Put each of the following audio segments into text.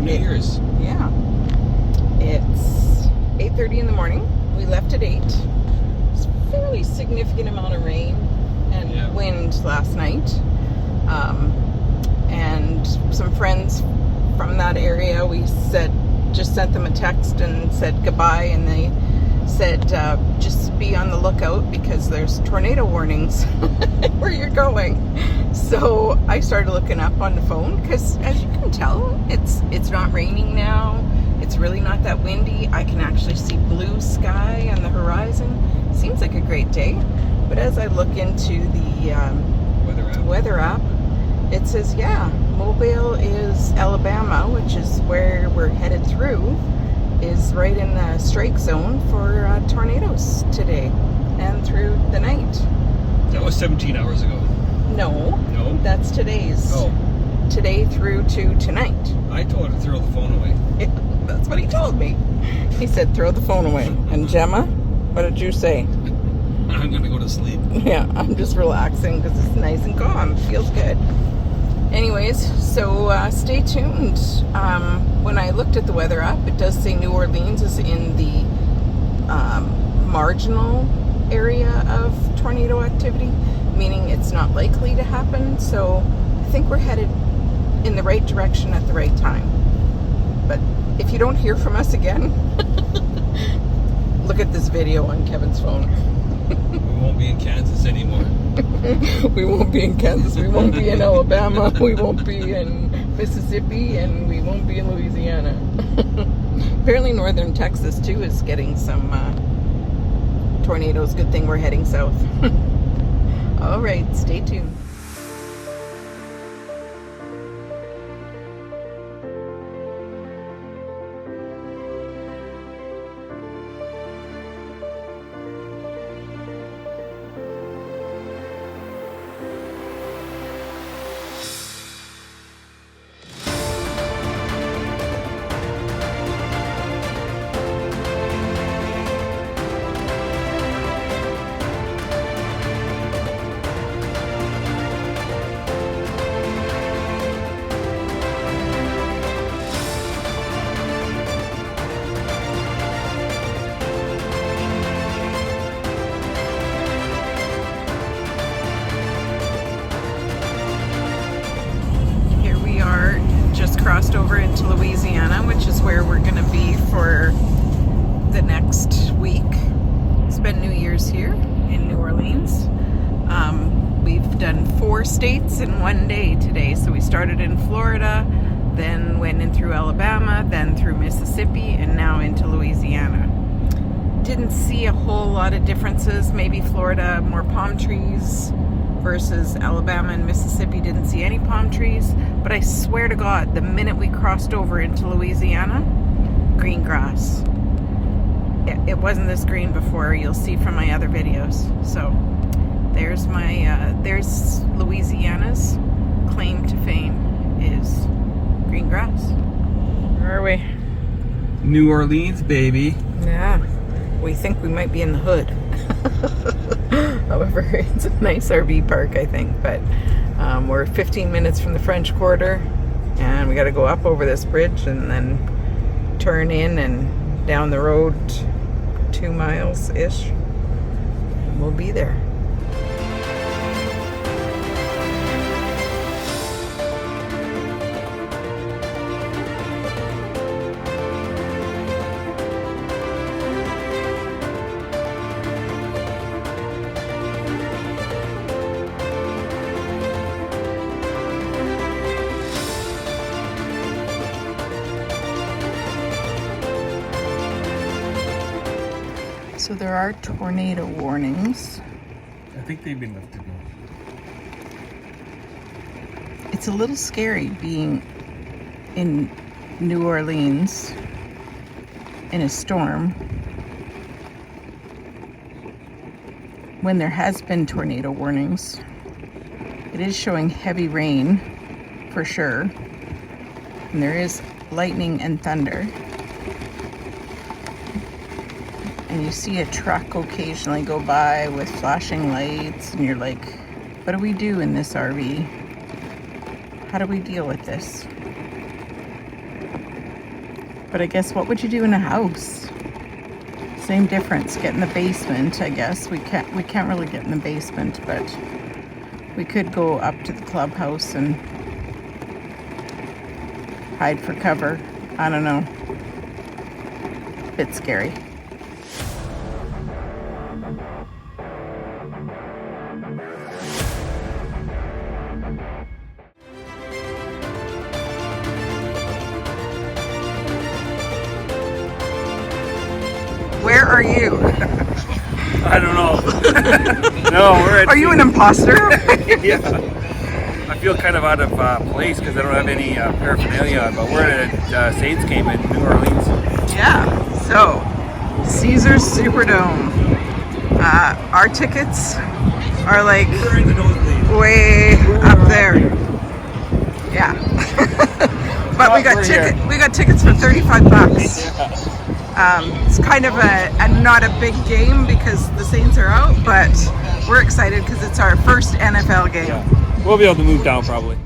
New Year's. Yeah. It's 8:30 in the morning. We left at 8. It's a fairly significant amount of rain and wind last night. And some friends from that area, we just sent them a text and said goodbye, and they said just be on the lookout because there's tornado warnings where you're going. So I started looking up on the phone because, as you can tell, it's not raining now. It's really not that windy. I can actually see blue sky on the horizon. Seems like a great day. But as I look into the weather app, it says, Mobile is Alabama, which is where we're headed through, is right in the strike zone for tornadoes today and through the night. That was 17 hours ago. No, that's today's. Oh. Today through to tonight. I told her to throw the phone away. Yeah, that's what he told me. He said, throw the phone away. And Gemma, what did you say? I'm going to go to sleep. Yeah, I'm just relaxing because it's nice and calm. Feels good. Anyways, so stay tuned. When I looked at the weather app, it does say New Orleans is in the marginal area of tornado activity, meaning it's not likely to happen. So I think we're headed in the right direction at the right time. But if you don't hear from us again, look at this video on Kevin's phone. We won't be in Kansas anymore. We won't be in Kansas. We won't be in Alabama. We won't be in Mississippi, and we won't be in Louisiana. Apparently northern Texas too is getting some tornadoes. Good thing we're heading south. All right, stay tuned. Crossed over into Louisiana, which is where we're going to be for the next week. Spend New Year's here in New Orleans. We've done 4 states in one day today. So we started in Florida, then went in through Alabama, then through Mississippi, and now into Louisiana. Didn't see a whole lot of differences. Maybe Florida, more palm trees, versus Alabama and Mississippi didn't see any palm trees. But I swear to God, the minute we crossed over into Louisiana, green grass. It wasn't this green before. You'll see from my other videos. So there's there's Louisiana's claim to fame is green grass. Where are we? New Orleans, baby. Yeah, we think we might be in the hood. However, it's a nice RV park, I think. But we're 15 minutes from the French Quarter, and we got to go up over this bridge and then turn in and down the road 2 miles-ish. And we'll be there. So there are tornado warnings. I think they've been lifted. It's a little scary being in New Orleans in a storm when there has been tornado warnings. It is showing heavy rain for sure, and there is lightning and thunder. And you see a truck occasionally go by with flashing lights, and you're like, what do we do in this RV? How do we deal with this? But I guess what would you do in a house? Same difference. Get in the basement, I guess. We can't really get in the basement, but we could go up to the clubhouse and hide for cover. I don't know. Bit scary. Where are you? I don't know. No, we're at... Are you an imposter? Yeah. I feel kind of out of place because I don't have any paraphernalia, but we're at Saints game in New Orleans. Yeah. So, Caesars Superdome. Our tickets are like We're in the nosebleed. way up there. Yeah. But we got tickets for $35. It's kind of a not a big game because the Saints are out, but we're excited because it's our first NFL game. Yeah. We'll be able to move down probably.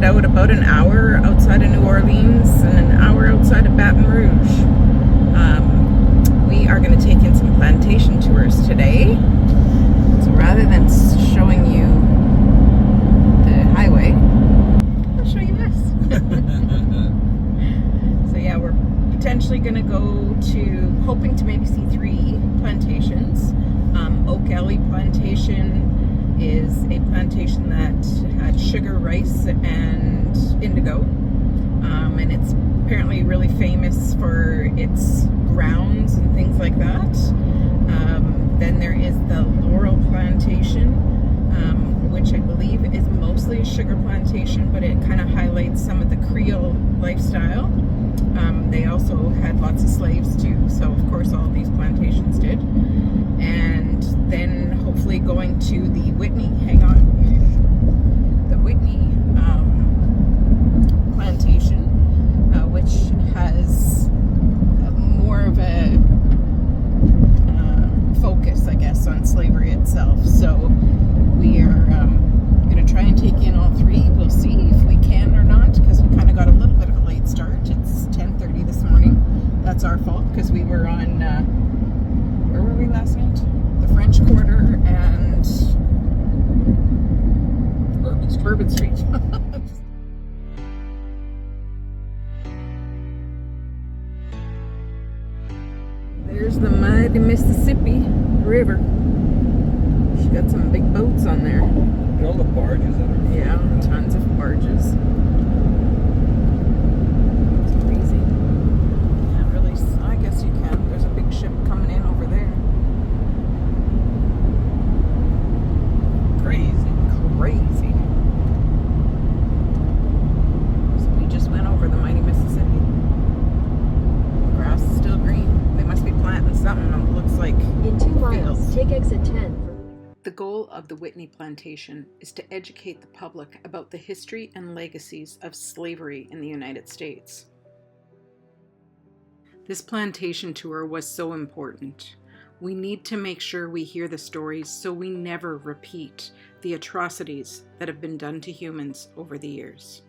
Out about an hour outside of New Orleans and an hour outside of Baton Rouge. We are going to take in some plantation tours today. So rather than showing you the highway, I'll show you this. So yeah, we're potentially going to go to, hoping to maybe see 3 plantations. Oak Alley Plantation is a plantation that had sugar, rice, and indigo. And it's apparently really famous for its grounds and things like that. Then there is the Laurel Plantation, which I believe is mostly a sugar plantation, but it kind of highlights some of the Creole lifestyle. They also had lots of slaves too, so of course all these plantations did. And then hopefully going to the Whitney, the Whitney plantation, which has more of a focus, I guess, on slavery itself. So we are going to try and take in all 3. We'll see if we can or not, because we kind of got a little bit of a late start. It's 10:30 this morning. That's our fault, because we were on, where were we last night? The French Quarter and Here's the mighty Mississippi River. She got some big boats on there. And all the barges that are... Yeah, tons of barges. It's crazy. Can't really... I guess you can. There's a big ship coming in over there. Crazy. Crazy. So we just went over the mighty Mississippi. The grass is still green. They must be planting something. It looks like In 2 miles, fields. take exit 10. The goal of the Whitney Plantation is to educate the public about the history and legacies of slavery in the United States. This plantation tour was so important. We need to make sure we hear the stories so we never repeat the atrocities that have been done to humans over the years.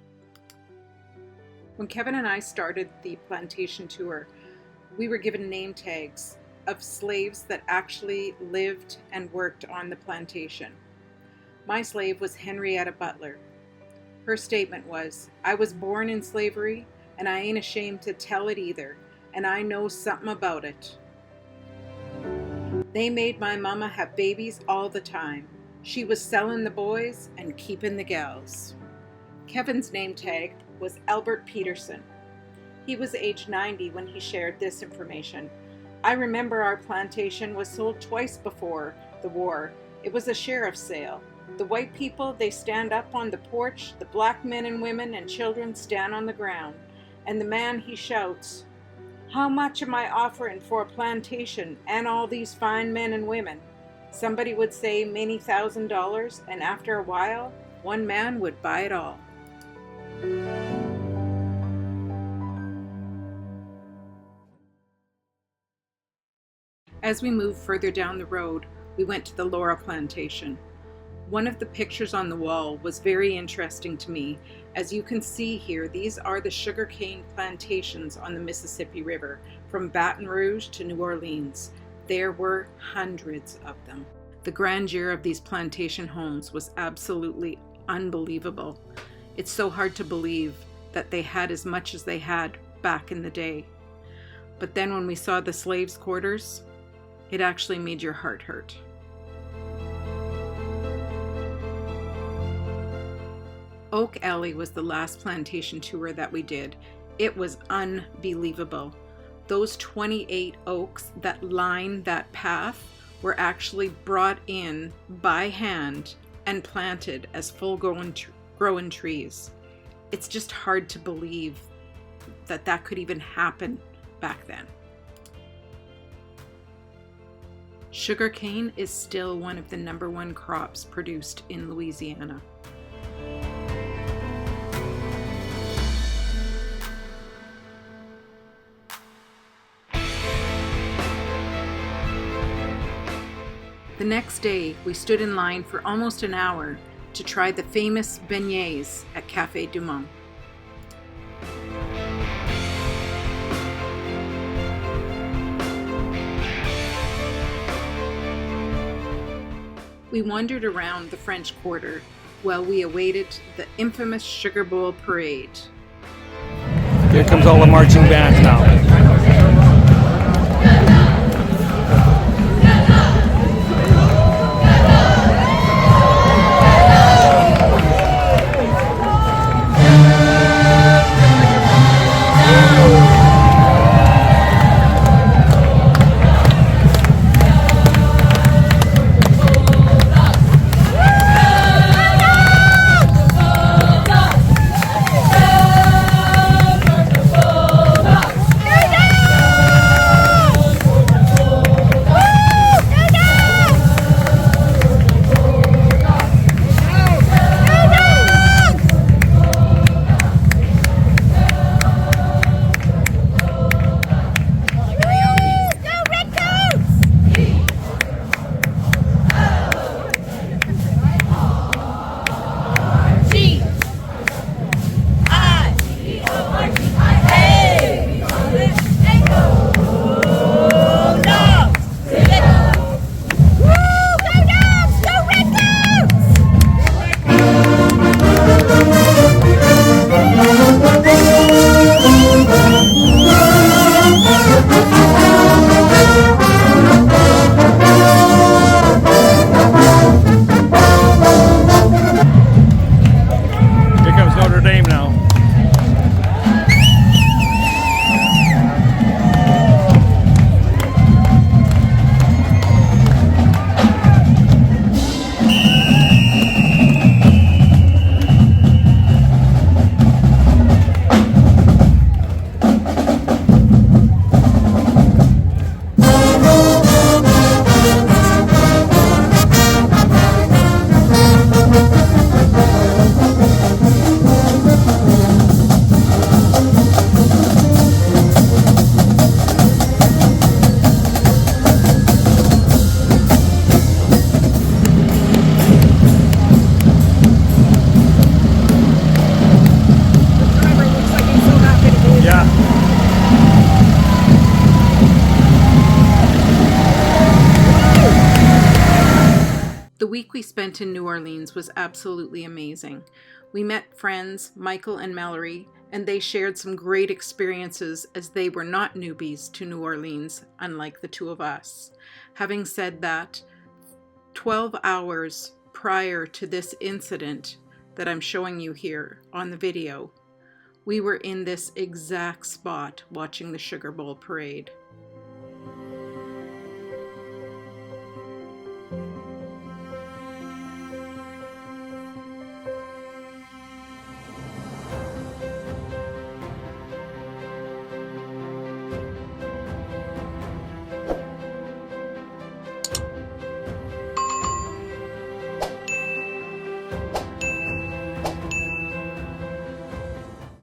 When Kevin and I started the plantation tour, we were given name tags of slaves that actually lived and worked on the plantation. My slave was Henrietta Butler. Her statement was, "I was born in slavery and I ain't ashamed to tell it either, and I know something about it. They made my mama have babies all the time. She was selling the boys and keeping the gals." Kevin's name tag was Albert Peterson. He was age 90 when he shared this information. "I remember our plantation was sold twice before the war. It was a sheriff's sale. The white people, they stand up on the porch, the black men and women and children stand on the ground, and the man he shouts, 'How much am I offering for a plantation and all these fine men and women?' Somebody would say many $1,000s, and after a while, one man would buy it all." As we moved further down the road, we went to the Laura plantation. One of the pictures on the wall was very interesting to me. As you can see here, these are the sugarcane plantations on the Mississippi River, from Baton Rouge to New Orleans. There were hundreds of them. The grandeur of these plantation homes was absolutely unbelievable. It's so hard to believe that they had as much as they had back in the day. But then when we saw the slaves' quarters, it actually made your heart hurt. Oak Alley was the last plantation tour that we did. It was unbelievable. Those 28 oaks that line that path were actually brought in by hand and planted as full-grown trees. It's just hard to believe that that could even happen back then. Sugarcane is still one of the #1 crops produced in Louisiana. The next day, we stood in line for almost an hour to try the famous beignets at Café Du Monde. We wandered around the French Quarter while we awaited the infamous Sugar Bowl parade. Here comes all the marching bands now. week we spent in New Orleans was absolutely amazing. We met friends, Michael and Mallory, and they shared some great experiences as they were not newbies to New Orleans, unlike the two of us. Having said that, 12 hours prior to this incident that I'm showing you here on the video, we were in this exact spot watching the Sugar Bowl parade.